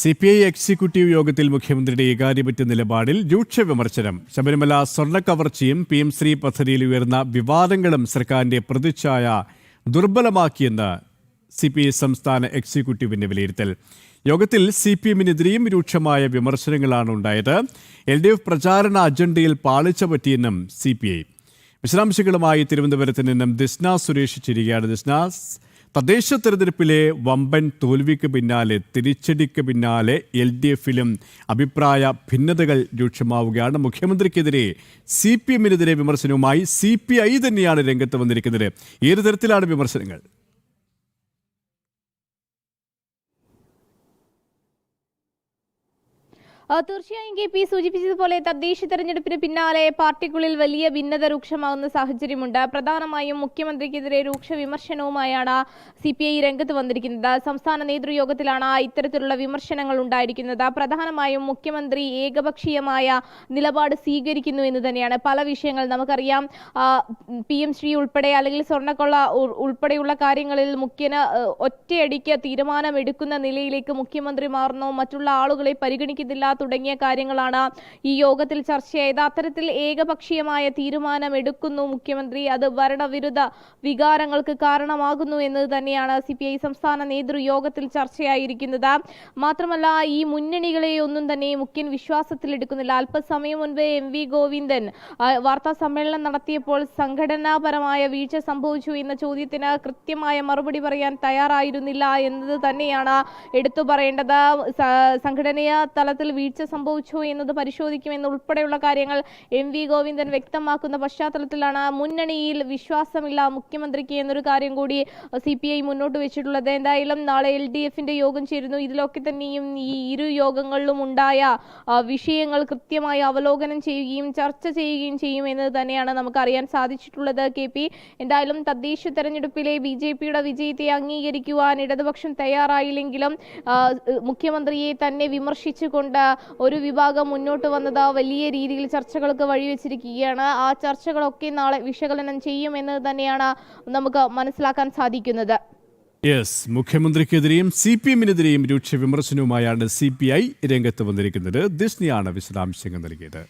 CPI executive യോഗത്തിൽ മുഖ്യമന്ത്രിയുടെ ഏകാധിപത്യ നിലപാടിൽ രൂക്ഷ വിമർശനം. ശബരിമല സ്വർണ്ണക്കവർച്ചയും PM ശ്രീ പദ്ധതിയിൽ ഉയർന്ന വിവാദങ്ങളും സർക്കാരിന്റെ പ്രതിച്ഛായ ദുർബലമാക്കിയെന്ന് CPI സംസ്ഥാന എക്സിക്യൂട്ടീവിന്റെ വിലയിരുത്തൽ. യോഗത്തിൽ CPM-നെതിരെയും രൂക്ഷമായ വിമർശനങ്ങളാണ് ഉണ്ടായത്. LDF പ്രചാരണ അജണ്ടയിൽ പാളിച്ച പറ്റിയെന്നും CPI. വിശദാംശങ്ങളുമായി തിരുവനന്തപുരത്ത് നിന്നും ദിസ്ന സുരേഷ് ചേരുകയാണ്. ദിസ്ന, തദ്ദേശ തെരഞ്ഞെടുപ്പിലെ വമ്പൻ തോൽവിക്ക് പിന്നാലെ, തിരിച്ചടിക്ക് പിന്നാലെ LDF-ലും അഭിപ്രായ ഭിന്നതകൾ രൂക്ഷമാവുകയാണ്. മുഖ്യമന്ത്രിക്കെതിരെ CPM-നെതിരെ വിമർശനവുമായി CPI തന്നെയാണ് രംഗത്ത് വന്നിരിക്കുന്നത്. ഏത് തരത്തിലാണ് വിമർശനങ്ങൾ? തീർച്ചയായും KP സൂചിപ്പിച്ചതുപോലെ തദ്ദേശ തെരഞ്ഞെടുപ്പിന് പിന്നാലെ പാർട്ടിക്കുള്ളിൽ വലിയ ഭിന്നത രൂക്ഷമാകുന്ന സാഹചര്യമുണ്ട്. പ്രധാനമായും മുഖ്യമന്ത്രിക്കെതിരെ രൂക്ഷ വിമർശനവുമായാണ് CPI രംഗത്ത് വന്നിരിക്കുന്നത്. സംസ്ഥാന നേതൃയോഗത്തിലാണ് ഇത്തരത്തിലുള്ള വിമർശനങ്ങൾ ഉണ്ടായിരിക്കുന്നത്. പ്രധാനമായും മുഖ്യമന്ത്രി ഏകപക്ഷീയമായ നിലപാട് സ്വീകരിക്കുന്നു എന്ന് തന്നെയാണ്. പല വിഷയങ്ങൾ നമുക്കറിയാം, PM ശ്രീ ഉൾപ്പെടെ അല്ലെങ്കിൽ സ്വർണ്ണക്കൊള്ള ഉൾപ്പെടെയുള്ള കാര്യങ്ങളിൽ ഒറ്റയടിക്ക് തീരുമാനമെടുക്കുന്ന നിലയിലേക്ക് മുഖ്യമന്ത്രി മാറുന്നു, മറ്റുള്ള ആളുകളെ പരിഗണിക്കുന്നില്ല തുടങ്ങിയ കാര്യങ്ങളാണ് ഈ യോഗത്തിൽ ചർച്ചയായത്. അത്തരത്തിൽ ഏകപക്ഷീയമായ തീരുമാനമെടുക്കുന്നു മുഖ്യമന്ത്രി, അത് ഭരണവിരുദ്ധ വികാരങ്ങൾക്ക് കാരണമാകുന്നു എന്നത് തന്നെയാണ് CPI സംസ്ഥാന നേതൃയോഗത്തിൽ ചർച്ചയായിരിക്കുന്നത്. മാത്രമല്ല, ഈ മുന്നണികളെ ഒന്നും തന്നെ മുഖ്യൻ വിശ്വാസത്തിലെടുക്കുന്നില്ല. അല്പസമയം മുൻപ് MV ഗോവിന്ദൻ വാർത്താ സമ്മേളനം നടത്തിയപ്പോൾ സംഘടനാപരമായ വീഴ്ച സംഭവിച്ചു എന്ന ചോദ്യത്തിന് കൃത്യമായ മറുപടി പറയാൻ തയ്യാറായിരുന്നില്ല എന്നത് തന്നെയാണ് എടുത്തു പറയേണ്ടത്. സംഘടനീയ തലത്തിൽ വീഴ്ച സംഭവിച്ചു എന്നത് പരിശോധിക്കുമെന്നുൾപ്പെടെയുള്ള കാര്യങ്ങൾ MV ഗോവിന്ദൻ വ്യക്തമാക്കുന്ന പശ്ചാത്തലത്തിലാണ് മുന്നണിയിൽ വിശ്വാസമില്ല മുഖ്യമന്ത്രിക്ക് എന്നൊരു കാര്യം കൂടി CPI മുന്നോട്ട് വെച്ചിട്ടുള്ളത്. എന്തായാലും നാളെ LDF-ന്റെ യോഗം ചേരുന്നു. ഇതിലൊക്കെ തന്നെയും ഈ ഇരു യോഗങ്ങളിലും ഉണ്ടായ വിഷയങ്ങൾ കൃത്യമായി അവലോകനം ചെയ്യുകയും ചർച്ച ചെയ്യുകയും ചെയ്യും എന്ന് തന്നെയാണ് നമുക്ക് അറിയാൻ സാധിച്ചിട്ടുള്ളത്. KP, എന്തായാലും തദ്ദേശ തെരഞ്ഞെടുപ്പിലെ BJP-യുടെ വിജയത്തെ അംഗീകരിക്കുവാൻ ഇടതുപക്ഷം തയ്യാറായില്ലെങ്കിലും മുഖ്യമന്ത്രിയെ തന്നെ വിമർശിച്ചുകൊണ്ട് ഒരു വിഭാഗം മുന്നോട്ട് വന്നത് വലിയ രീതിയിൽ ചർച്ചകൾക്ക് വഴിവെച്ചിരിക്കുകയാണ്. ആ ചർച്ചകളൊക്കെ നാളെ വിശകലനം ചെയ്യുമെന്ന് തന്നെയാണ് നമുക്ക് മനസ്സിലാക്കാൻ സാധിക്കുന്നത്. മുഖ്യമന്ത്രിക്കെതിരെയും CPM-നെതിരെയും രൂക്ഷ വിമർശനവുമായാണ് CPI രംഗത്ത് വന്നിരിക്കുന്നത്. ദിസ്നയാണ് വിശദാംശങ്ങൾ നൽകിയത്.